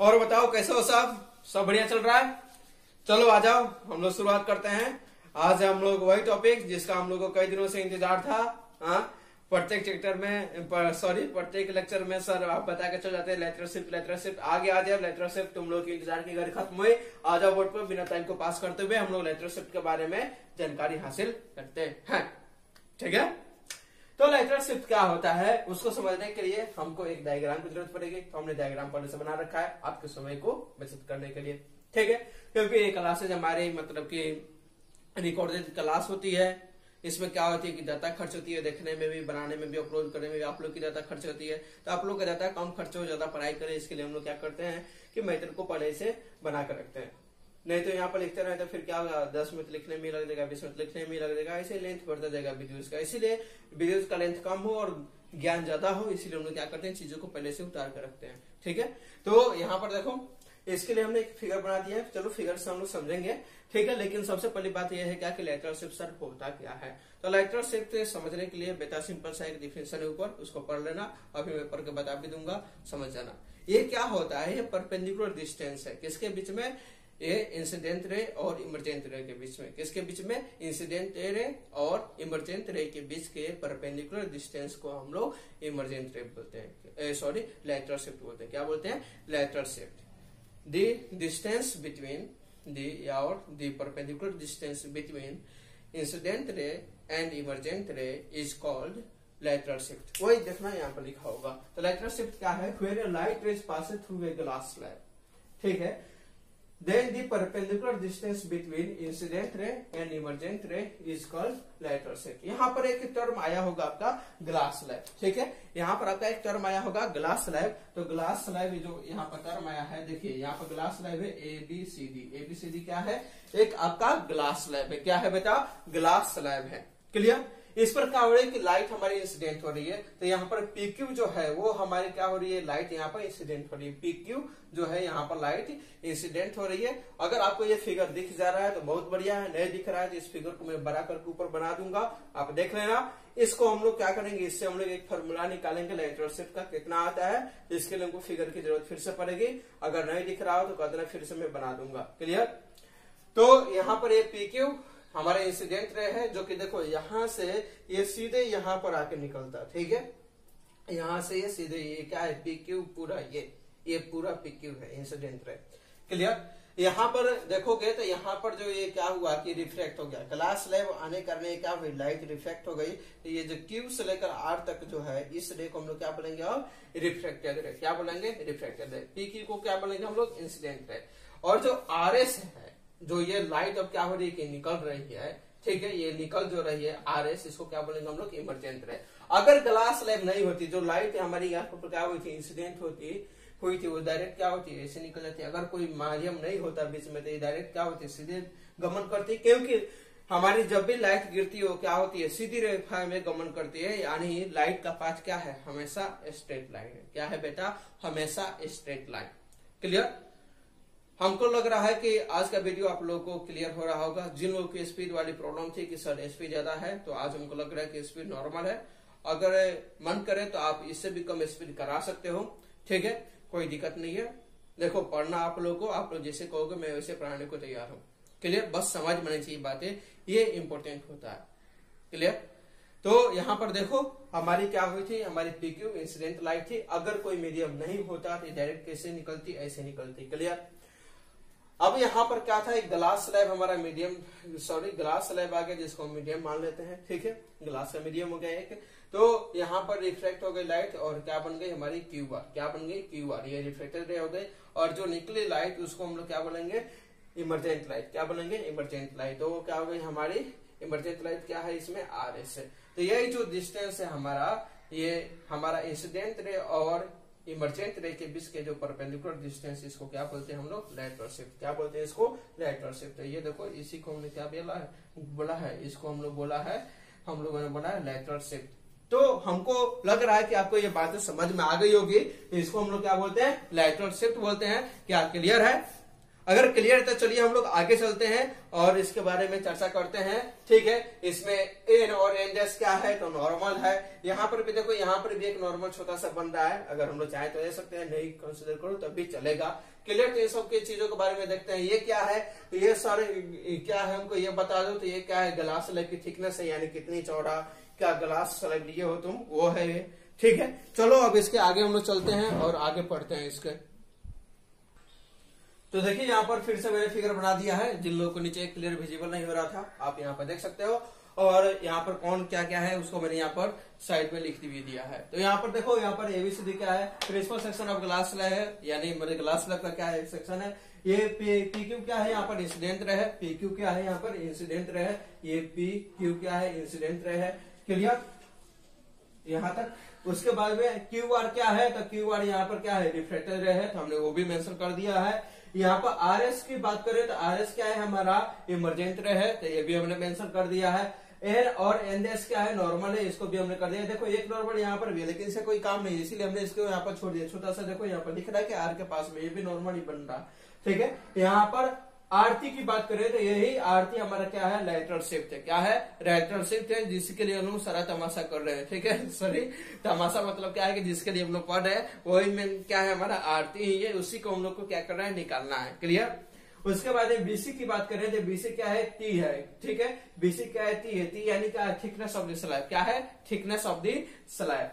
और बताओ कैसे हो सब बढ़िया चल रहा है। चलो आ जाओ हम लोग शुरुआत करते हैं। आज हम लोग वही टॉपिक जिसका हम लोग को कई दिनों से इंतजार था। प्रत्येक चैप्टर में प्रत्येक लेक्चर में सर आप बता के चल जाते हैं लेटरशिप आगे आ जाए। लेटरशिप तुम लोग के इंतजार की घड़ी खत्म हुई, आ जाओ बोर्ड पर। बिना टाइम को पास करते हुए हम लोग लेटरशिप के बारे में जानकारी हासिल करते हैं। ठीक है, तो लेटरशिप क्या होता है उसको समझने के लिए हमको एक डायग्राम की जरूरत पड़ेगी। तो हमने डायग्राम पहले से बना रखा है आपके समय को बचत करने के लिए। ठीक है, क्योंकि ये क्लासेज हमारे मतलब की रिकॉर्डेड क्लास होती है। इसमें क्या होती है कि डाटा खर्च होती है, देखने में भी, बनाने में भी, अपलोड करने में भी आप लोग की डाटा खर्च होती है। तो आप लोग का डाटा कम खर्च हो, ज्यादा पढ़ाई करें, इसके लिए हम लोग क्या करते हैं कि मैटर को पहले से बना कर रखते हैं। नहीं तो यहाँ पर लिखते रहे तो फिर क्या होगा, 10 मिनट लिखने में लग जाएगा, 20 मिनट लिखने में लग जाएगा, ऐसे लेंथ बढ़ता जाएगा वीडियोज का। इसीलिए वीडियोज का लेंथ कम हो और ज्ञान ज्यादा हो, इसीलिए हम लोग क्या करते हैं चीजों को पहले से उतार कर रखते हैं। ठीक है, तो यहाँ पर देखो इसके लिए हमने एक फिगर बना दिया है। चलो फिगर से हम लोग समझेंगे। ठीक है, लेकिन सबसे पहली बात यह है क्या कि लेटरशिप सर होता क्या है। तो लेटरशिप समझने के लिए बेटा सिंपल सा एक डिफिनेशन है ऊपर, उसको पढ़ लेना। अभी मैं पढ़ के बता भी दूंगा, समझ जाना। ये क्या होता है, ये परपेंडिकुलर डिस्टेंस है। किसके बीच में, ये इंसिडेंट रे और इमरजेंट रे के बीच में। किसके बीच में, इंसिडेंट रे और इमरजेंट रे के बीच के परपेंडिकुलर डिस्टेंस को हम लोग इमरजेंट रे बोलते हैं, लेटरशिप बोलते हैं। क्या बोलते हैं, लेटरशिप। The distance between the perpendicular distance between incident ray and emergent ray is called lateral shift। वही देखना यहाँ पर लिखा होगा। तो lateral shift क्या है, where a light rays passes through a glass slab। ठीक है, then the perpendicular distance between incident ray and emergent ray is called lateral shift। यहाँ पर एक टर्म आया होगा आपका ग्लास स्लैब। ठीक है, यहाँ पर आपका एक टर्म आया होगा ग्लास स्लैब। तो ग्लास स्लैब जो यहाँ पर टर्म आया है, देखिए यहाँ पर ग्लास स्लैब है ABCD क्या है, एक आपका ग्लास स्लैब है। क्या है बेटा, ग्लास स्लैब है। क्लियर। इस पर क्या हो रही है कि लाइट हमारी इंसिडेंट हो रही है। तो यहाँ पर PQ जो है वो हमारी क्या हो रही है, लाइट यहाँ पर इंसिडेंट हो रही है। PQ जो है यहाँ पर लाइट इंसिडेंट हो रही है। अगर आपको ये फिगर दिख जा रहा है तो बहुत बढ़िया है, नहीं दिख रहा है तो इस फिगर को मैं बड़ा करके ऊपर बना दूंगा, आप देख लेना। इसको हम लोग क्या करेंगे, इससे हम लोग एक फॉर्मूला निकालेंगे लेटरशिप का कितना आता है। इसके लिए हमको फिगर की जरूरत फिर से पड़ेगी। अगर नहीं दिख रहा हो तो कहते फिर से मैं बना दूंगा। क्लियर। तो यहाँ पर ये PQ हमारा इंसिडेंट रे है, जो कि देखो यहां से ये सीधे यहाँ पर आके निकलता है। ठीक है, यहां से ये सीधे ये क्या है, PQ पूरा ये पूरा PQ है इंसिडेंट रे। क्लियर। यहाँ पर देखोगे तो यहाँ पर जो ये क्या हुआ कि रिफ्लेक्ट हो गया, ग्लास स्लैब आने करने क्या हुई, लाइट रिफ्लेक्ट हो गई। तो ये जो Q से लेकर R तक जो है, इस रे को हम लोग क्या बोलेंगे, अब रिफ्लेक्टेड रे। क्या बोलेंगे, रिफ्लेक्टेड रे। PQ को क्या बोलेंगे हम लोग, इंसिडेंट रे। और जो RS है, जो ये लाइट अब क्या हो रही है कि निकल रही है। ठीक है, ये निकल जो रही है RS, इसको क्या बोलेंगे हम लोग, इमरजेंट रे। अगर ग्लास स्लैब नहीं होती, जो लाइट हमारी यहाँ पर क्या हुई थी, इंसिडेंट हुई थी, वो डायरेक्ट क्या होती है, ऐसे निकल जाती है। अगर कोई माध्यम नहीं होता बीच में तो ये डायरेक्ट क्या होती है, सीधे गमन करती। क्योंकि हमारी जब भी लाइट गिरती है वो क्या होती है, सीधी रेखा में गमन करती है। यानी लाइट का पाथ क्या है, हमेशा स्ट्रेट लाइन है। क्या है बेटा, हमेशा स्ट्रेट लाइन। क्लियर। हमको लग रहा है कि आज का वीडियो आप लोगों को क्लियर हो रहा होगा। जिन लोगों की स्पीड वाली प्रॉब्लम थी कि सर स्पीड ज्यादा है, तो आज हमको लग रहा है कि स्पीड नॉर्मल है। अगर मन करे तो आप इससे भी कम स्पीड करा सकते हो। ठीक है, कोई दिक्कत नहीं है। देखो पढ़ना आप लोगों को, आप लोग जैसे कहोगे मैं वैसे पढ़ाने को तैयार हूँ। क्लियर, बस समझ में नहीं चाहिए बातें, ये इंपॉर्टेंट होता है। क्लियर। तो यहाँ पर देखो हमारी क्या हुई थी, हमारी PQ इंसिडेंट लाइट थी। अगर कोई मीडियम नहीं होता तो डायरेक्ट कैसे निकलती, ऐसे निकलती। क्लियर। अब यहाँ पर क्या था, एक ग्लास स्लैब हमारा मीडियम, ग्लास स्लैब आ गया जिसको हम मीडियम मान लेते हैं। ठीक है, ग्लास का मीडियम हो गया एक। तो यहाँ पर रिफ्लेक्ट हो गई लाइट और क्या बन गई हमारी QR। क्या बन गई, QR। ये रिफ्लेक्टेड रे हो गई। और जो निकली लाइट उसको हम लोग क्या बोलेंगे, इमरजेंट लाइट। क्या बोलेंगे, इमरजेंट लाइट। तो क्या हो गई हमारी इमरजेंट लाइट, क्या है इसमें, RS है। तो यही जो डिस्टेंस है हमारा, ये हमारा इंसिडेंट रे और इमरजेंट रे के बीच के जो परपेंडिकुलर डिस्टेंस, इसको क्या बोलते हैं हम लोग, लेटरल शिफ्ट। क्या बोलते हैं इसको, लेटरल शिफ्ट। ये देखो इसी को हमने क्या बोला है, इसको हम लोग बोला है, हम लोगों ने बोला है लेटरल शिफ्ट। तो हमको लग रहा है कि आपको ये बातें समझ में आ गई होगी। इसको हम लोग क्या बोलते हैं, लेटरल शिफ्ट बोलते हैं। क्या क्लियर है। अगर क्लियर है तो चलिए हम लोग आगे चलते हैं और इसके बारे में चर्चा करते हैं। ठीक है, इसमें एन और एन डैश क्या है तो नॉर्मल है। यहाँ पर भी देखो, यहाँ पर भी एक नॉर्मल छोटा सा बन रहा है, अगर हम लोग चाहे तो ले सकते हैं, नहीं कंसिडर करो तब भी चलेगा। क्लियर, तो ये सब की चीजों के बारे में देखते हैं। ये क्या है तो ये सारे क्या है हमको ये बता दो। तो ये क्या है, ग्लास स्लैब की थिकनेस है, यानी कितनी चौड़ा क्या ग्लास स्लैब लिए हो तुम, वो है ये। ठीक है, चलो अब इसके आगे हम लोग चलते हैं और आगे पढ़ते हैं इसके। तो देखिए यहाँ पर फिर से मैंने फिगर बना दिया है, जिन लोगों को नीचे क्लियर विजिबल नहीं हो रहा था आप यहाँ पर देख सकते हो। और यहाँ पर कौन क्या क्या है उसको मैंने यहाँ पर साइड में लिख भी दिया है। तो यहाँ पर देखो, यहाँ पर एबीसीडी क्या है, principal section of glass slab है, यानी मेरे ग्लास स्लैब का क्या है सेक्शन है। ये पीक्यू क्या है, यहाँ पर इंसिडेंट रहे, पीक्यू क्या है यहाँ पर इंसिडेंट रहे, ये पीक्यू क्या है इंसिडेंट रहे। क्लियर यहाँ तक। उसके बाद में क्यू आर क्या है तो क्यू आर यहाँ पर क्या है रिफ्लेक्टेड रहे, तो हमने वो भी मेंशन कर दिया है। यहाँ पर आर एस की बात करें तो आर एस क्या है हमारा इमरजेंट रहे, तो ये भी हमने मेंशन कर दिया है। एन और एन एस क्या है नॉर्मल है, इसको भी हमने कर दिया। देखो एक नॉर्मल यहाँ पर भी है, लेकिन इससे कोई काम नहीं, इसीलिए हमने इसको यहाँ पर छोड़ दिया। छोटा सा देखो यहाँ पर दिख रहा है कि आर के पास में ये भी नॉर्मल ही बन रहा। ठीक है, यहाँ पर आरती की बात करें तो यही आरती हमारा क्या है लैटरल शिफ्ट है। क्या है, लैटरल शिफ्ट है, जिसके लिए हम लोग सारा तमाशा कर रहे हैं। ठीक है, सॉरी तमाशा मतलब क्या है कि जिसके लिए हम लोग पढ़ रहे हैं वही में क्या है हमारा आरती ही है, उसी को हम लोग को क्या करना है निकालना है। क्लियर। उसके बाद बीसी की बात करें तो बीसी क्या है टी है। ठीक है, बीसी क्या है टी है, टी यानी क्या है थिकनेस ऑफ द स्लैब। क्या है थिकनेस ऑफ द स्लैब।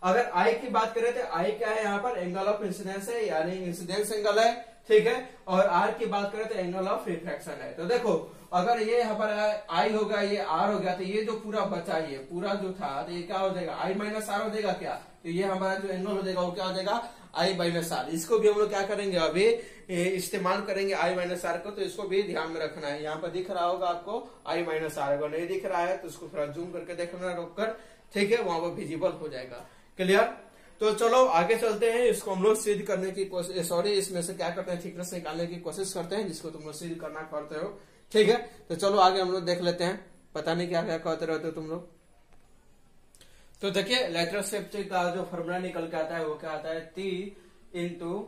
अगर आई की बात करें तो आई क्या है यहाँ पर एंगल ऑफ इंसिडेंस है, यानी इंसिडेंस एंगल है। ठीक है, और आर की बात करें तो एंगल ऑफ रिफ्रैक्शन है। तो देखो अगर ये हमारा आई होगा, ये आर हो गया, तो ये जो पूरा बचा ये पूरा जो था तो ये क्या हो जाएगा आई माइनस आर हो जाएगा क्या, तो ये हमारा जो एंगल हो जाएगा वो क्या हो जाएगा आई माइनस आर। इसको भी हम लोग क्या करेंगे अभी इस्तेमाल करेंगे आई माइनस आर को, तो इसको भी ध्यान में रखना है। यहाँ पर दिख रहा होगा आपको आई माइनस आर, अगर नहीं दिख रहा है तो उसको थोड़ा जूम करके देखना रोककर। ठीक है, वहां पर विजिबल हो जाएगा। क्लियर। तो चलो आगे चलते हैं, इसको हम लोग सिद्ध करने की कोशिश, सॉरी इसमें से क्या करते हैं थिकनेस निकालने की कोशिश करते हैं, जिसको तुम लोग सिद्ध करना करते हो। ठीक है, तो चलो आगे हम लोग देख लेते हैं। पता नहीं क्या क्या कहते रहते हो तुम लोग। तो देखिए लैटरल शिफ्ट का जो फॉर्मूला निकल के आता है वो क्या आता है t into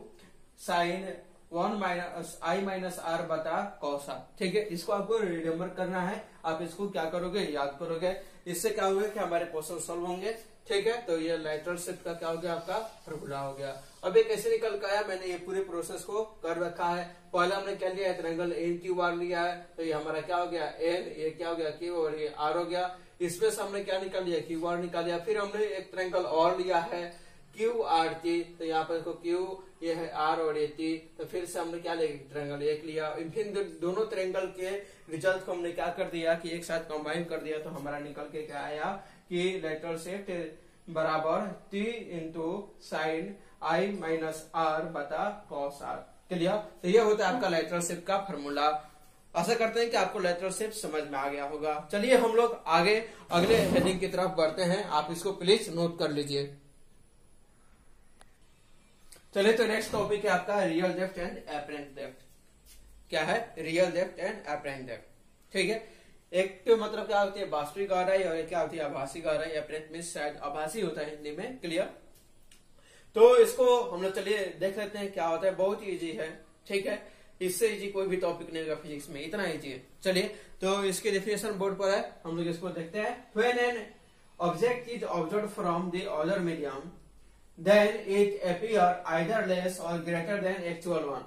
sine 1 minus i minus r बटा कॉसा। ठीक है, इसको आपको रिमेम्बर करना है। आप इसको क्या करोगे याद करोगे, इससे क्या होगा कि हमारे क्वेश्चन सॉल्व होंगे। ठीक है, तो ये लैटरल शिफ्ट का क्या हो गया आपका फॉर्मूला हो गया। अब ये कैसे निकल के आया, मैंने ये पूरे प्रोसेस को कर रखा है। पहले हमने क्या लिया ट्रायंगल एन क्यू आर लिया है, तो ये हमारा क्या हो गया एन, ये क्या हो गया क्यू और ये आर हो गया। इसमें से हमने क्या निकाल लिया क्यू आर निकाल लिया। फिर हमने एक ट्रायंगल और लिया है क्यू आर टी, तो यहाँ पर देखो क्यू ये है आर और ये टी, तो फिर से हमने क्या लिया ट्रायंगल एक लिया। फिर दोनों ट्रायंगल के रिजल्ट को हमने क्या कर दिया कि एक साथ कंबाइन कर दिया, तो हमारा निकल के क्या आया कि लैटरल शिफ्ट बराबर t into sine i minus r बटा कॉस आर। क्लियर। तो ये होता है आपका लैटरल शिफ्ट का फॉर्मूला। आशा करते हैं कि आपको लैटरल शिफ्ट समझ में आ गया होगा। चलिए हम लोग आगे अगले हेडिंग की तरफ बढ़ते हैं, आप इसको प्लीज नोट कर लीजिए। चलिए तो नेक्स्ट टॉपिक है आपका real depth and apparent depth. क्या है real depth and apparent depth. ठीक है, एक तो मतलब क्या होती है वास्तविक गहराई और क्या होती है आभासी गहराई। एपरेंट मीन शायद आभासी होता है हिंदी में। क्लियर। तो इसको हम लोग चलिए देख लेते हैं क्या होता है। बहुत ही इजी है। ठीक है, इससे इजी कोई भी टॉपिक नहीं होगा फिजिक्स में, इतना इजी है। चलिए तो इसकी डेफिनेशन बोर्ड पर है, हम लोग इसको देखते हैं। When an object is observed from the other medium then it appear either less or greater than actual one.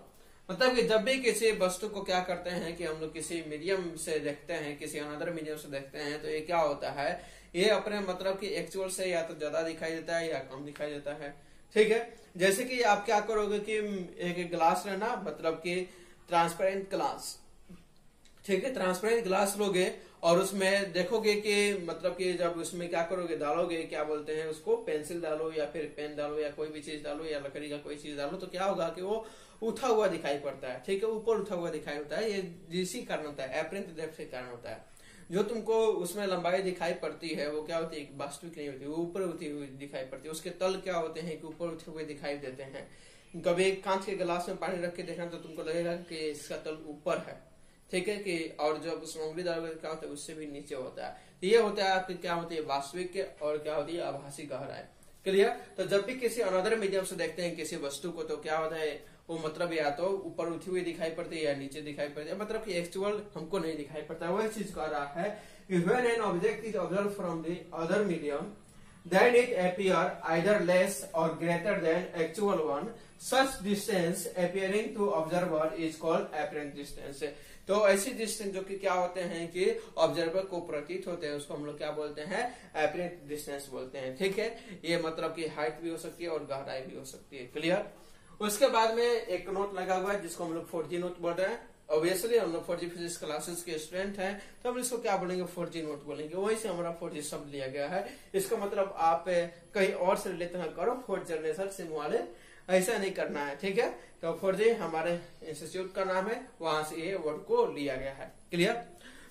मतलब कि जब भी किसी वस्तु को क्या करते हैं कि हम लोग किसी मीडियम से देखते हैं, किसी अनदर मीडियम से देखते हैं, तो ये क्या होता है ये अपने मतलब कि एक्चुअल से या तो ज्यादा दिखाई देता है या कम दिखाई देता है। ठीक है, जैसे कि आप क्या करोगे कि एक ग्लास लेना, मतलब कि ट्रांसपेरेंट ग्लास। ठीक है, ट्रांसपेरेंट ग्लास लोगे और उसमें देखोगे कि मतलब कि जब उसमें क्या करोगे डालोगे, क्या बोलते हैं उसको, पेंसिल डालो या फिर पेन डालो या कोई भी चीज डालो या लकड़ी का कोई चीज डालो, तो क्या होगा कि वो उठा हुआ दिखाई पड़ता है। ठीक है, ऊपर उठा हुआ दिखाई होता है। ये इसी कारण होता है, एपरेंट डेप्थ के कारण होता है। जो तुमको उसमें लंबाई दिखाई पड़ती है वो क्या होती है वास्तविक नहीं होती, वो ऊपर उठी हुई दिखाई पड़ती है। उसके तल क्या होते हैं कि ऊपर उठे हुए दिखाई देते हैं। कभी कांच के गिलास में पानी रख के देखना तो तुमको लगेगा कि इसका तल ऊपर है। ठीक है, कि और जब उसमें उंगली डालोगे क्या होता है उससे भी नीचे होता है। तो ये होता है आपकी क्या होती है वास्तविक और क्या होती है आभासी गहराई। क्लियर। तो जब भी किसी अनदर मीडियम से देखते हैं किसी वस्तु को, तो क्या होता है वो मतलब या तो ऊपर उठी हुई दिखाई पड़ती है या नीचे दिखाई पड़ती है, मतलब कि एक्चुअल हमको नहीं दिखाई पड़ता। वही चीज कह रहा है कि when an object is observed from the other medium, then it appear either less or greater than actual one. Such distance appearing to observer is called apparent distance. तो ऐसी डिस्टेंस जो कि क्या होते हैं कि ऑब्जर्वर को प्रतीत होते हैं, उसको हम लोग क्या बोलते हैं, एपरेंट डिस्टेंस बोलते हैं। ठीक है, ये मतलब कि हाइट भी हो सकती है और गहराई भी हो सकती है। क्लियर। उसके बाद में एक नोट लगा हुआ है जिसको हम लोग 4G नोट बोल रहे हैं। ऑब्वियसली हम लोग 4G फिजिक्स क्लासेस के स्टूडेंट हैं, तो हम इसको क्या बोलेंगे, 4G नोट बोलेंगे। वहीं से हमारा 4G शब्द लिया गया है। इसका मतलब आप कहीं और से रिलेट ना करो, 4th जनरेशन सिम वाले, ऐसा नहीं करना है। ठीक है, तो 4G हमारे इंस्टीट्यूट का नाम है, वहां से ये वर्ड को लिया गया है। क्लियर।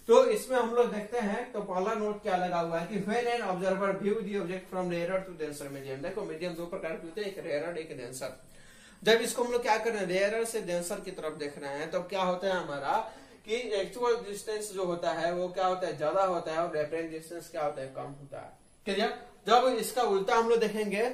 तो इसमें हम लोग देखते हैं, तो पहला नोट क्या लगा हुआ है कि when an observer view the object from rarer to denser medium. देखो मीडियम दो प्रकार के होते हैं, एक रेयर एक डेंसर। जब इसको हम लोग क्या कर रहे हैं, रेयर से डेंसर की तरफ देख रहे हैं, तो क्या होता है हमारा कि एक्चुअल डिस्टेंस जो होता है वो क्या होता है, ज्यादा होता है, और रेफरेंस डिस्टेंस क्या होता है, कम होता है। क्लियर। जब इसका उल्टा हम लोग देखेंगे,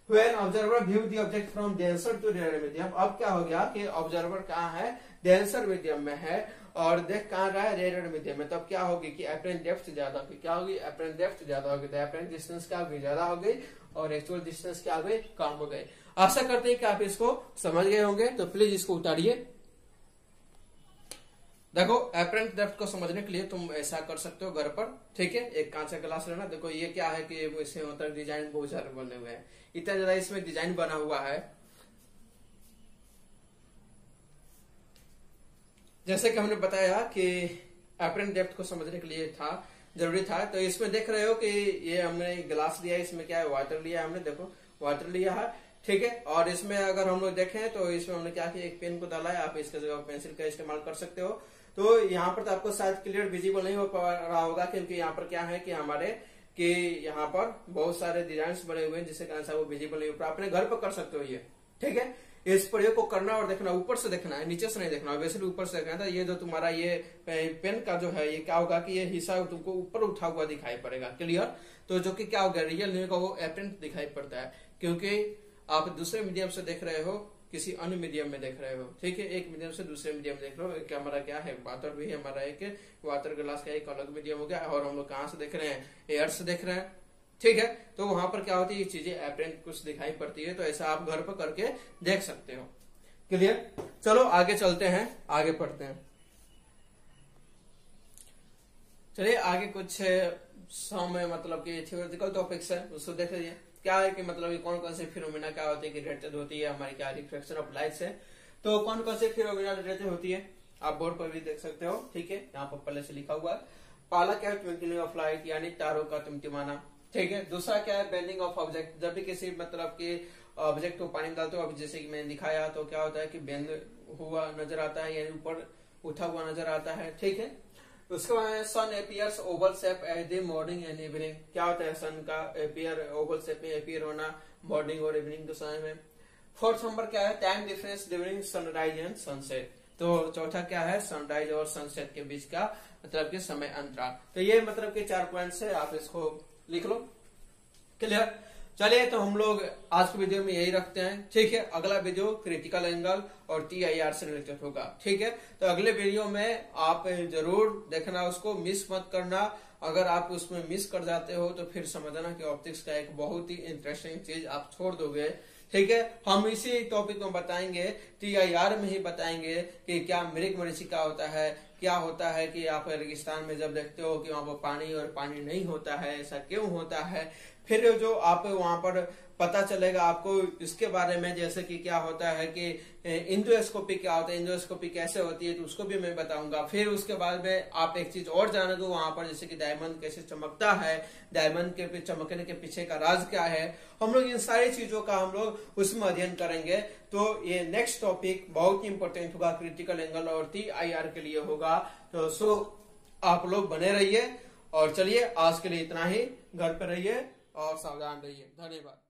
when observer view the object from denser to rarer medium, अब क्या हो गया कि ऑब्जर्वर कहाँ है, डेंसर मीडियम में है, और देख कहाँ रहा है, रेयर मीडियम में। तब क्या होगी कि एपरेंट डेप्थ ज्यादा होगी। क्या होगी, एपरेंट डेप्थ ज्यादा होगी, तो एपरेंट डिस्टेंस क्या होगी, ज्यादा हो गई, और एक्चुअल डिस्टेंस क्या हो गई, कम हो गई। आशा करते हैं कि आप इसको समझ गए होंगे, तो प्लीज इसको उतारिए। देखो एपरेंट डेप्थ को समझने के लिए तुम ऐसा कर सकते हो घर पर। ठीक है, एक कांच का गिलास लेना। देखो ये क्या है कि इसमें मतलब डिजाइन बहुत सारे बने हुए हैं, इतना ज्यादा इसमें डिजाइन बना हुआ है। जैसे कि हमने बताया कि एपरेंट डेप्थ को समझने के लिए जरूरी था। तो इसमें देख रहे हो कि ये हमने गिलास लिया है, इसमें क्या है, वाटर लिया है हमने। देखो वाटर लिया है, ठीक है। और इसमें अगर हम लोग देखें तो इसमें हमने क्या किया, एक पेन को डाला है। आप इसके जगह पेंसिल का इस्तेमाल कर सकते हो। तो यहाँ पर तो आपको शायद क्लियर विजिबल नहीं हो पा रहा होगा, क्योंकि यहाँ पर क्या है कि यहाँ पर बहुत सारे डिजाइन बने हुए हैं, जिससे कारण से वो विजिबल नहीं हो पा। अपने घर पर कर सकते हो ये। ठीक है, इस प्रयोग को करना और देखना, ऊपर से देखना है, नीचे से नहीं देखना। वैसे ऊपर से देखना था। ये जो तुम्हारा ये पेन का जो है, ये क्या होगा कि ये हिस्सा तुमको ऊपर उठा हुआ दिखाई पड़ेगा। क्लियर। तो जो कि क्या होगा, रियल नहीं होगा, वो एपरेंट दिखाई पड़ता है, क्योंकि आप दूसरे मीडियम से देख रहे हो, किसी अन्य मीडियम में देख रहे हो। ठीक है, एक मीडियम से दूसरे मीडियम में देख रहे हो। एक हमारा क्या है, वाटर भी है, हमारा एक वाटर ग्लास का एक अलग मीडियम हो गया। और हम लोग कहाँ से देख रहे हैं, एयर से देख रहे हैं। ठीक है, तो वहां पर क्या होती है, ये चीजें एपरेंट कुछ दिखाई पड़ती है। तो ऐसा आप घर पर करके देख सकते हो। क्लियर। चलो आगे चलते हैं, आगे पढ़ते हैं। चलिए आगे कुछ समय मतलब कि थियोरेटिकल टॉपिक्स है, उसको देख लीजिए। क्या है कि मतलब कौन कौन से फिनोमेना क्या होते हैं कि रिलेटेड होती है हमारी क्या रिफ्लेक्शन ऑफ लाइट से। तो कौन कौन से फिनोमेना रिलेटेड होती है आप बोर्ड पर भी देख सकते हो। ठीक है, यहाँ पर पहले से लिखा हुआ है। पहला क्या है, ट्विंकलिंग ऑफ लाइट, यानी तारों का टिमटिमाना। ठीक है। दूसरा क्या है, बेंडिंग ऑफ ऑब्जेक्ट। जब भी किसी मतलब कि ऑब्जेक्ट को पानी में डालते हो, अभी जैसे कि मैंने दिखाया, तो क्या होता है कि बेंड हुआ नजर आता है, यानी ऊपर उठा हुआ नजर आता है। ठीक है। उसके बाद sun appears oval shape at the morning and evening. क्या होता है, सन का एपियर ओवल शेप में एपियर होना मॉर्निंग और इवनिंग के समय में। फोर्थ नंबर क्या है, time difference during sunrise and sunset. तो चौथा क्या है, सनराइज और सनसेट के बीच का मतलब कि समय अंतराल। तो ये मतलब कि 4 पॉइंट है, आप इसको लिख लो। क्लियर। चलिए तो हम लोग आज के वीडियो में यही रखते हैं। ठीक है, अगला वीडियो क्रिटिकल एंगल और TIR से रिलेटेड होगा। ठीक है, तो अगले वीडियो में आप जरूर देखना, उसको मिस मत करना। अगर आप उसमें मिस कर जाते हो तो फिर समझना कि ऑप्टिक्स का एक बहुत ही इंटरेस्टिंग चीज आप छोड़ दोगे। ठीक है, हम इसी टॉपिक में बताएंगे, TIR में ही बताएंगे कि क्या मृगमरीचिका होता है, क्या होता है कि आप रेगिस्तान में जब देखते हो कि वहां पर पानी और पानी नहीं होता है, ऐसा क्यों होता है। फिर जो आप वहां पर पता चलेगा आपको इसके बारे में, जैसे कि क्या होता है कि इंडोस्कोपी क्या होता है, इंडोस्कोपी कैसे होती है, तो उसको भी मैं बताऊंगा। फिर उसके बाद में आप एक चीज और जानोगे वहां पर, जैसे कि डायमंड कैसे चमकता है, डायमंड के चमकने के पीछे का राज क्या है। हम लोग इन सारी चीजों का हम लोग उसमें अध्ययन करेंगे। तो ये नेक्स्ट टॉपिक बहुत ही इंपॉर्टेंट होगा, क्रिटिकल एंगल और TIR के लिए होगा। तो आप लोग बने रहिए। और चलिए आज के लिए इतना ही, घर पर रहिए और सावधान रहिए। धन्यवाद।